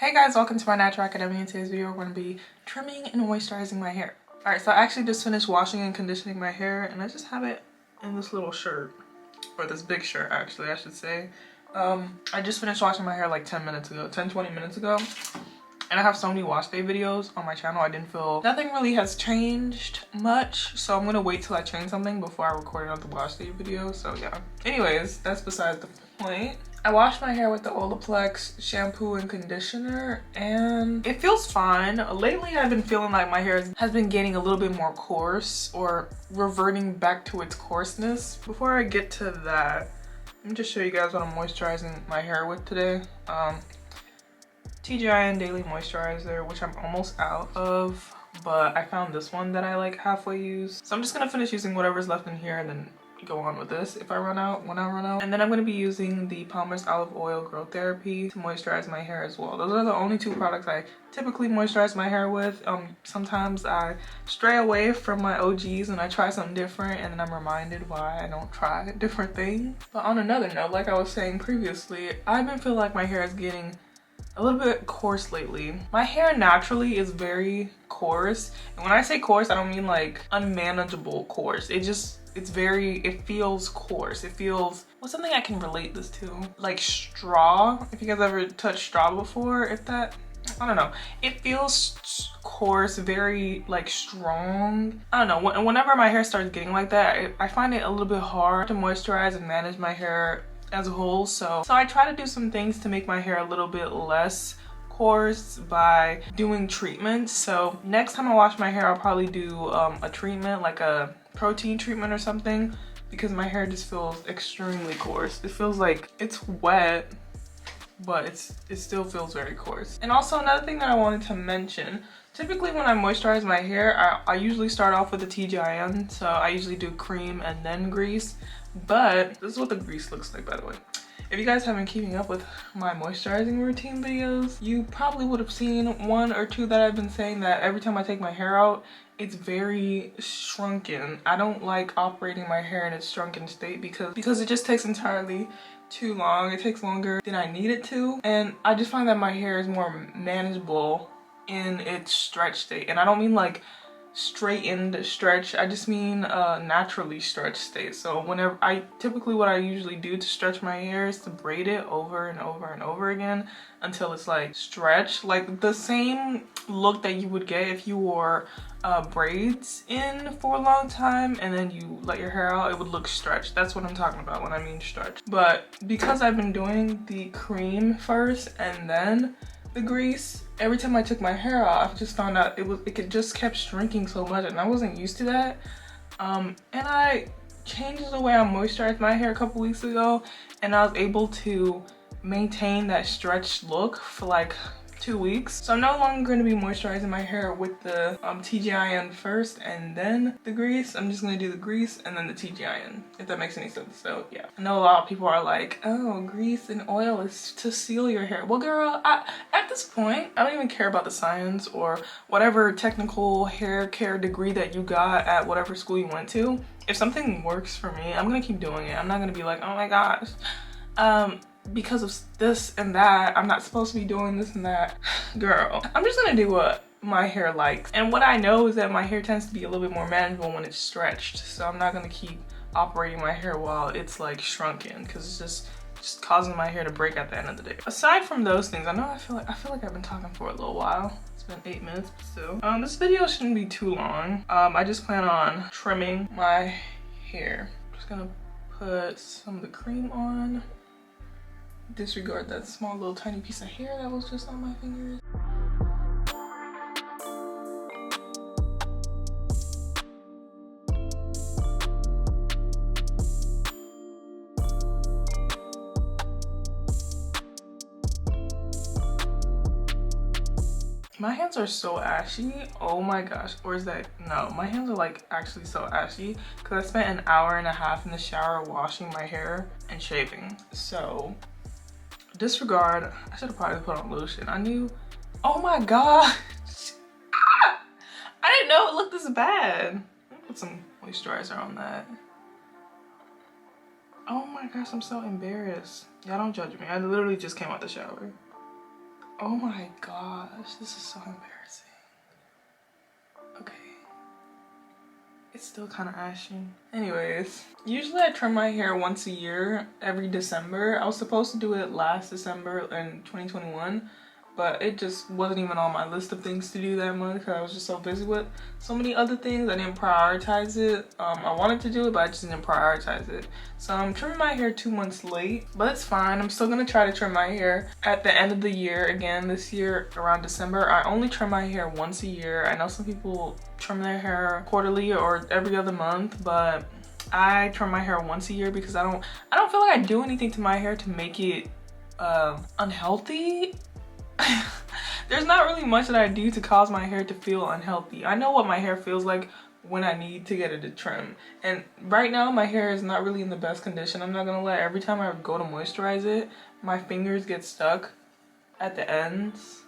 Hey guys, welcome to my Natural Academy. In today's video, we're going to be trimming and moisturizing my hair. Alright, so I actually just finished washing and conditioning my hair, and I just have it in this little shirt. Or this big shirt, actually, I should say. I just finished washing my hair like 10 minutes ago, 10-20 minutes ago. And I have so many wash day videos on my channel. I didn't feel nothing really has changed much, so I'm gonna wait till I change something before I record another wash day video. So yeah. Anyways, that's besides the point. I washed my hair with the Olaplex shampoo and conditioner, and it feels fine. Lately, I've been feeling like my hair has been getting a little bit more coarse or reverting back to its coarseness. Before I get to that, let me just show you guys what I'm moisturizing my hair with today. TGIN Daily Moisturizer, which I'm almost out of, but I found this one that I like halfway use. So I'm just gonna finish using whatever's left in here and then go on with this if I run out, when I run out. And then I'm gonna be using the Palmer's Olive Oil Growth Therapy to moisturize my hair as well. Those are the only two products I typically moisturize my hair with. Sometimes I stray away from my OGs and I try something different, and then I'm reminded why I don't try different things. But on another note, like I was saying previously, I've been feeling like my hair is getting a little bit coarse lately. My hair naturally is very coarse, and when I say coarse, I don't mean like unmanageable coarse. It feels coarse. It feels, what's something I can relate this to? Like straw. If you guys ever touched straw before, I don't know. It feels coarse, very like strong. I don't know, whenever my hair starts getting like that, I find it a little bit hard to moisturize and manage my hair as a whole. So I try to do some things to make my hair a little bit less coarse by doing treatments. So next time I wash my hair, I'll probably do a treatment, like a protein treatment or something, because my hair just feels extremely coarse. It feels like it's wet, but it still feels very coarse. And also another thing that I wanted to mention, typically when I moisturize my hair, I usually start off with a TGIN. So I usually do cream and then grease. But this is what the grease looks like, by the way. If you guys have been keeping up with my moisturizing routine videos, you probably would have seen one or two that I've been saying that every time I take my hair out, it's very shrunken. I don't like operating my hair in its shrunken state because it just takes entirely too long. It takes longer than I need it to. And I just find that my hair is more manageable in its stretch state. And I don't mean like straightened stretch, I just mean naturally stretched state. So whenever typically what I usually do to stretch my hair is to braid it over and over and over again until it's like stretched, like the same look that you would get if you wore braids in for a long time and then you let your hair out. It would look stretched. That's what I'm talking about when I mean stretch. But because I've been doing the cream first and then the grease, every time I took my hair off, I just found out it just kept shrinking so much, and I wasn't used to that. And I changed the way I moisturized my hair a couple weeks ago, and I was able to maintain that stretched look for like 2 weeks. So I'm no longer going to be moisturizing my hair with the TGIN first and then the grease. I'm just going to do the grease and then the TGIN, if that makes any sense. So yeah, I know a lot of people are like, oh, grease and oil is to seal your hair. Well girl, at this point, I don't even care about the science or whatever technical hair care degree that you got at whatever school you went to. If something works for me, I'm going to keep doing it. I'm not going to be like, oh my gosh, because of this and that, I'm not supposed to be doing this and that. Girl, I'm just gonna do what my hair likes. And what I know is that my hair tends to be a little bit more manageable when it's stretched. So I'm not gonna keep operating my hair while it's like shrunken, because it's just causing my hair to break at the end of the day. Aside from those things, I feel like I've been talking for a little while. It's been 8 minutes, but still. This video shouldn't be too long. I just plan on trimming my hair. I'm just gonna put some of the cream on. Disregard that small little tiny piece of hair that was just on my fingers. My hands are so ashy. Oh my gosh. Or is that, no, my hands are like actually so ashy because I spent an hour and a half in the shower washing my hair and shaving. So disregard. I should have probably put on lotion. I knew. Oh my gosh. I didn't know it looked this bad. Let me put some moisturizer on that. Oh my gosh, I'm so embarrassed. Y'all don't judge me. I literally just came out the shower. Oh my gosh, this is so embarrassing. Okay. It's still kind of ashy. Anyways, usually I trim my hair once a year, every December. I was supposed to do it last December in 2021, but it just wasn't even on my list of things to do that month because I was just so busy with so many other things. I didn't prioritize it. I wanted to do it, but I just didn't prioritize it. So I'm trimming my hair 2 months late, but it's fine. I'm still gonna try to trim my hair at the end of the year again this year around December. I only trim my hair once a year. I know some people trim their hair quarterly or every other month, but I trim my hair once a year because I don't feel like I do anything to my hair to make it unhealthy. There's not really much that I do to cause my hair to feel unhealthy. I know what my hair feels like when I need to get it to trim. And right now my hair is not really in the best condition. I'm not gonna lie, every time I go to moisturize it, my fingers get stuck at the ends.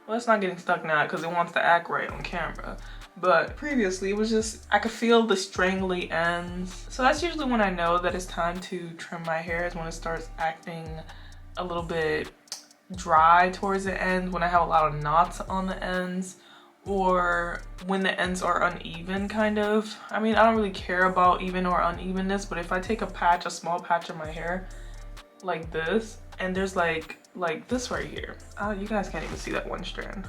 Well, it's not getting stuck now because it wants to act right on camera. But previously it was just, I could feel the strangly ends. So that's usually when I know that it's time to trim my hair, is when it starts acting a little bit dry towards the end, when I have a lot of knots on the ends, or when the ends are uneven kind of. I mean, I don't really care about even or unevenness, but if I take a small patch of my hair like this, and there's like this right here. You guys can't even see that one strand.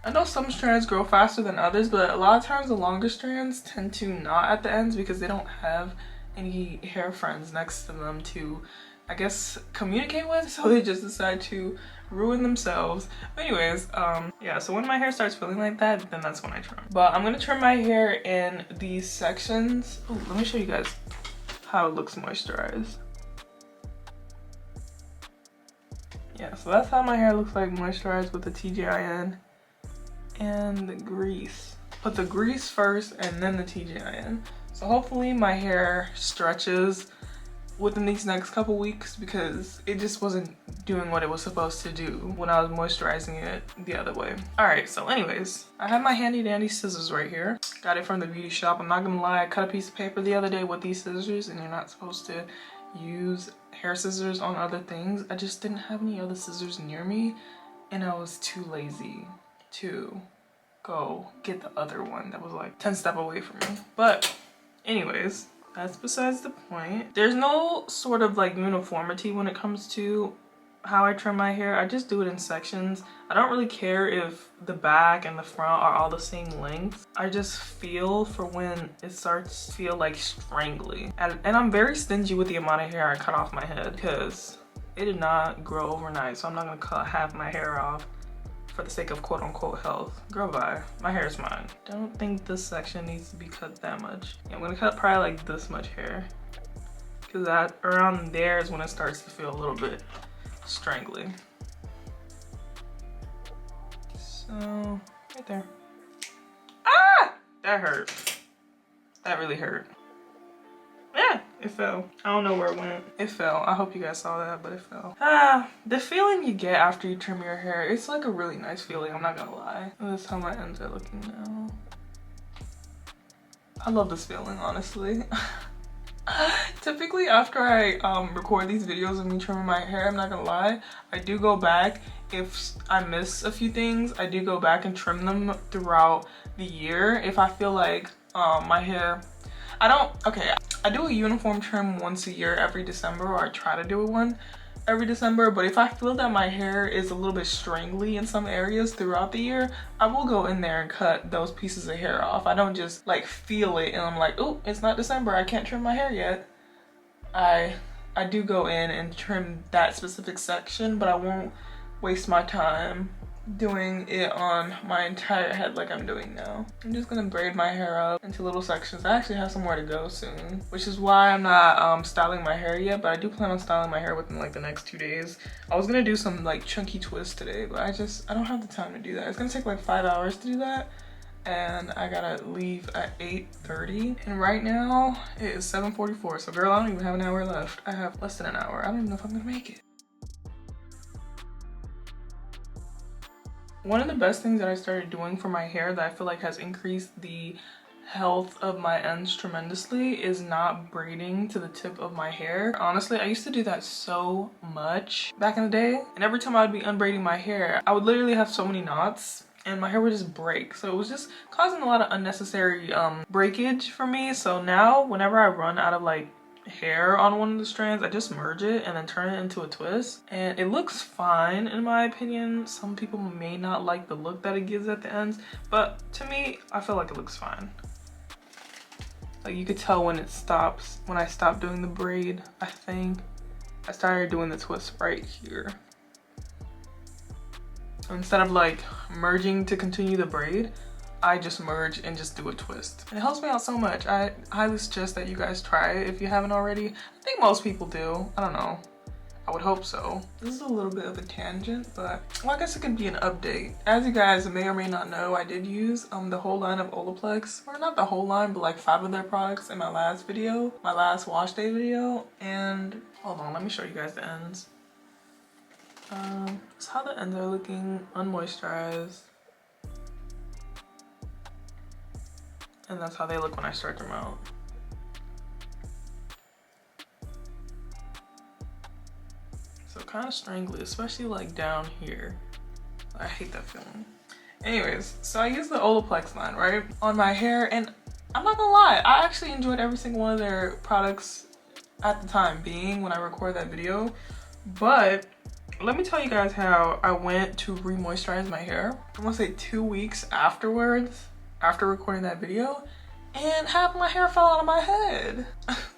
I know some strands grow faster than others, but a lot of times the longer strands tend to knot at the ends because they don't have any hair friends next to them to, I guess, communicate with, so they just decide to ruin themselves. But anyways, yeah, so when my hair starts feeling like that, then that's when I trim. But I'm gonna trim my hair in these sections. Oh, let me show you guys how it looks moisturized. Yeah, so that's how my hair looks like moisturized with the TJIN and the grease. Put the grease first and then the TJIN. So hopefully my hair stretches within these next couple weeks because it just wasn't doing what it was supposed to do when I was moisturizing it the other way. All right, so anyways, I have my handy dandy scissors right here. Got it from the beauty shop. I'm not gonna lie, I cut a piece of paper the other day with these scissors, and you're not supposed to use hair scissors on other things. I just didn't have any other scissors near me, and I was too lazy to go get the other one that was like 10 steps away from me. But anyways, that's besides the point. There's no sort of like uniformity when it comes to how I trim my hair. I just do it in sections. I don't really care if the back and the front are all the same length. I just feel for when it starts to feel like strangly. And I'm very stingy with the amount of hair I cut off my head because it did not grow overnight. So I'm not gonna cut half my hair off for the sake of quote unquote health. Girl, bye. My hair is mine. Don't think this section needs to be cut that much. Yeah, I'm gonna cut probably like this much hair, because that around there is when it starts to feel a little bit strangly. So right there. Ah! That hurt. That really hurt. Yeah, it fell. I don't know where it went. It fell. I hope you guys saw that, but it fell. The feeling you get after you trim your hair, it's like a really nice feeling, I'm not gonna lie. This is how my ends are looking now. I love this feeling, honestly. Typically after I record these videos of me trimming my hair, I'm not gonna lie, I do go back. If I miss a few things, I do go back and trim them throughout the year. If I feel like my hair, I do a uniform trim once a year every December, or I try to do one every December, but if I feel that my hair is a little bit strangly in some areas throughout the year, I will go in there and cut those pieces of hair off. I don't just like feel it and I'm like, oh, it's not December, I can't trim my hair yet. I do go in and trim that specific section, but I won't waste my time doing it on my entire head like I'm doing now. I'm just gonna braid my hair up into little sections. I actually have somewhere to go soon, which is why I'm not styling my hair yet, but I do plan on styling my hair within like the next 2 days. I was gonna do some like chunky twists today, but I don't have the time to do that. It's gonna take like 5 hours to do that, and I gotta leave at 8:30, and right now it is 7:44. So girl, I don't even have an hour left. I have less than an hour. I don't even know if I'm gonna make it. One of the best things that I started doing for my hair that I feel like has increased the health of my ends tremendously is not braiding to the tip of my hair. Honestly, I used to do that so much back in the day, and every time I would be unbraiding my hair, I would literally have so many knots and my hair would just break. So it was just causing a lot of unnecessary breakage for me. So now whenever I run out of like hair on one of the strands, I just merge it and then turn it into a twist, and it looks fine in my opinion. Some people may not like the look that it gives at the ends, but to me, I feel like it looks fine. Like you could tell when it stops, when I stopped doing the braid. I think I started doing the twist right here. So instead of like merging to continue the braid, I just merge and just do a twist. And it helps me out so much. I highly suggest that you guys try it if you haven't already. I think most people do. I don't know. I would hope so. This is a little bit of a tangent, but well, I guess it could be an update. As you guys may or may not know, I did use the whole line of Olaplex, or not the whole line, but like 5 of their products in my last video, my last wash day video. And hold on, let me show you guys the ends. That's how the ends are looking, unmoisturized. And that's how they look when I stretch them out. So kind of strangly, especially like down here. I hate that feeling. Anyways, so I use the Olaplex line, right, on my hair, and I'm not gonna lie, I actually enjoyed every single one of their products at the time being when I recorded that video. But let me tell you guys how I went to re-moisturize my hair. I want to say 2 weeks afterwards, after recording that video, and half of my hair fell out of my head.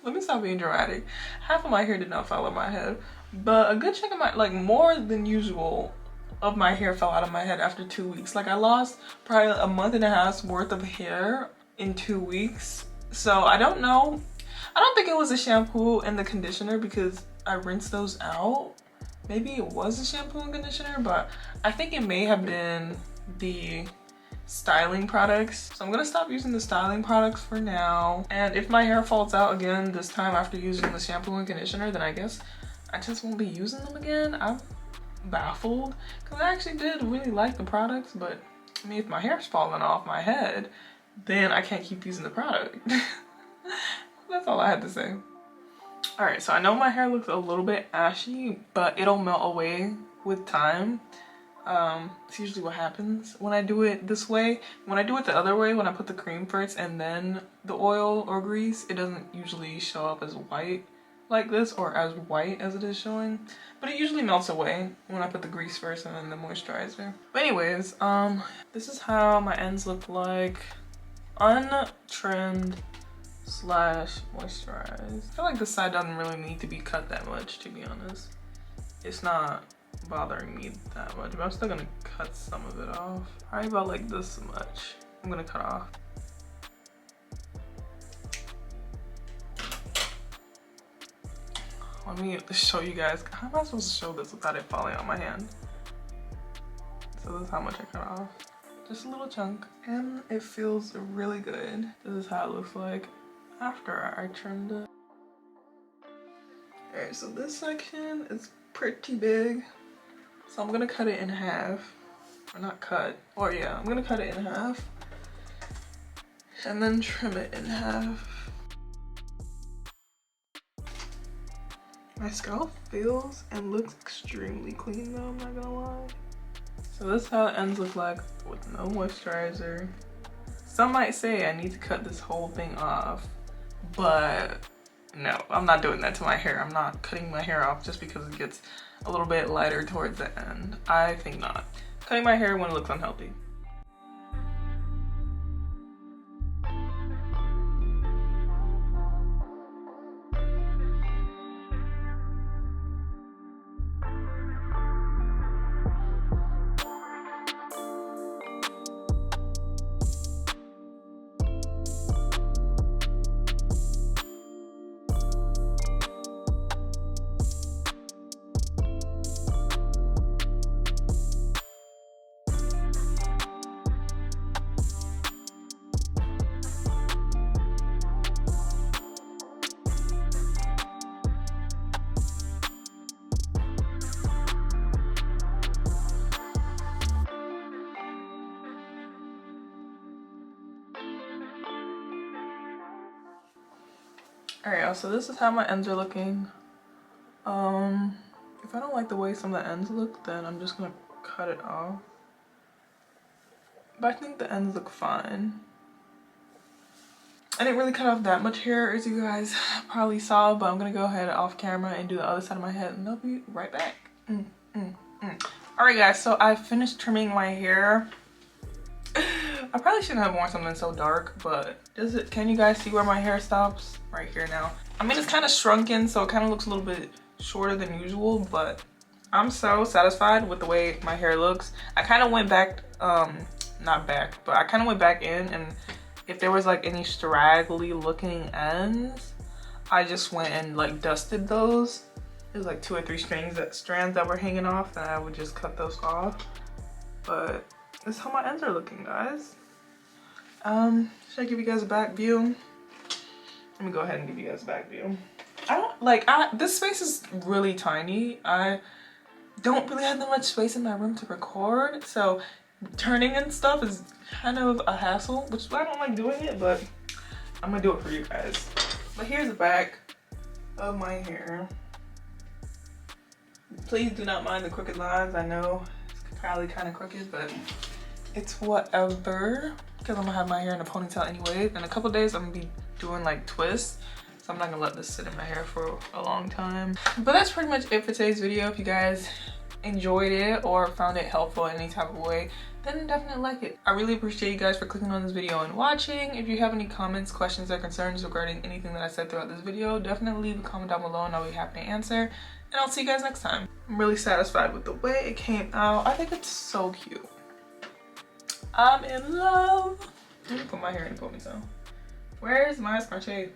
Let me stop being dramatic. Half of my hair did not fall out of my head, but a good chunk of my, like more than usual of my hair fell out of my head after 2 weeks. Like I lost probably a month and a half's worth of hair in 2 weeks. So I don't know. I don't think it was the shampoo and the conditioner because I rinsed those out. Maybe it was the shampoo and conditioner, but I think it may have been the styling products. So I'm gonna stop using the styling products for now. And if my hair falls out again this time after using the shampoo and conditioner, then I guess I just won't be using them again. I'm baffled because I actually did really like the products, but I mean, if my hair's falling off my head, then I can't keep using the product. That's all I had to say. All right, so I know my hair looks a little bit ashy, but it'll melt away with time. It's usually what happens when I do it this way. When I do it the other way, when I put the cream first and then the oil or grease, it doesn't usually show up as white like this, or as white as it is showing, but it usually melts away when I put the grease first and then the moisturizer. But anyways, this is how my ends look like untrimmed slash moisturized. I feel like this side doesn't really need to be cut that much, to be honest. It's not bothering me that much, but I'm still gonna cut some of it off. Probably about like this much I'm gonna cut off. Let me show you guys. How am I supposed to show this without it falling on my hand? So this is how much I cut off. Just a little chunk, and it feels really good. This is how it looks like after I trimmed it. Alright, so this section is pretty big. So I'm gonna cut it in half. Or not cut, or yeah, I'm gonna cut it in half. And then trim it in half. My scalp feels and looks extremely clean though, I'm not gonna lie. So this is how it ends look like with no moisturizer. Some might say I need to cut this whole thing off, but no, I'm not doing that to my hair. I'm not cutting my hair off just because it gets a little bit lighter towards the end. I think not. Cutting my hair when it looks unhealthy. Alright, y'all, so this is how my ends are looking. If I don't like the way some of the ends look, then I'm just gonna cut it off. But I think the ends look fine. I didn't really cut off that much hair, as you guys probably saw, but I'm gonna go ahead off camera and do the other side of my head, and I'll be right back. Alright guys, so I finished trimming my hair. I probably shouldn't have worn something so dark, but can you guys see where my hair stops? Right here now. I mean, it's kind of shrunken, so it kind of looks a little bit shorter than usual, but I'm so satisfied with the way my hair looks. I kind of went back, not back, but I kind of went back in, and if there was like any straggly looking ends, I just went and like dusted those. There's like 2 or 3 strands that were hanging off, and I would just cut those off. But this is how my ends are looking, guys. Should I give you guys a back view? Let me go ahead and give you guys a back view. This space is really tiny. I don't really have that much space in my room to record, so turning and stuff is kind of a hassle, which is why I don't like doing it, but I'm gonna do it for you guys. But here's the back of my hair. Please do not mind the crooked lines. I know it's probably kind of crooked, but it's whatever, because I'm gonna have my hair in a ponytail anyway. In a couple days I'm gonna be doing like twists, so I'm not gonna let this sit in my hair for a long time. But that's pretty much it for today's video. If you guys enjoyed it or found it helpful in any type of way, then definitely like it. I really appreciate you guys for clicking on this video and watching. If you have any comments, questions, or concerns regarding anything that I said throughout this video, definitely leave a comment down below and I'll be happy to answer. And I'll see you guys next time. I'm really satisfied with the way it came out. I think it's so cute. I'm in love. Let me put my hair in a ponytail. Where's my scrunchie?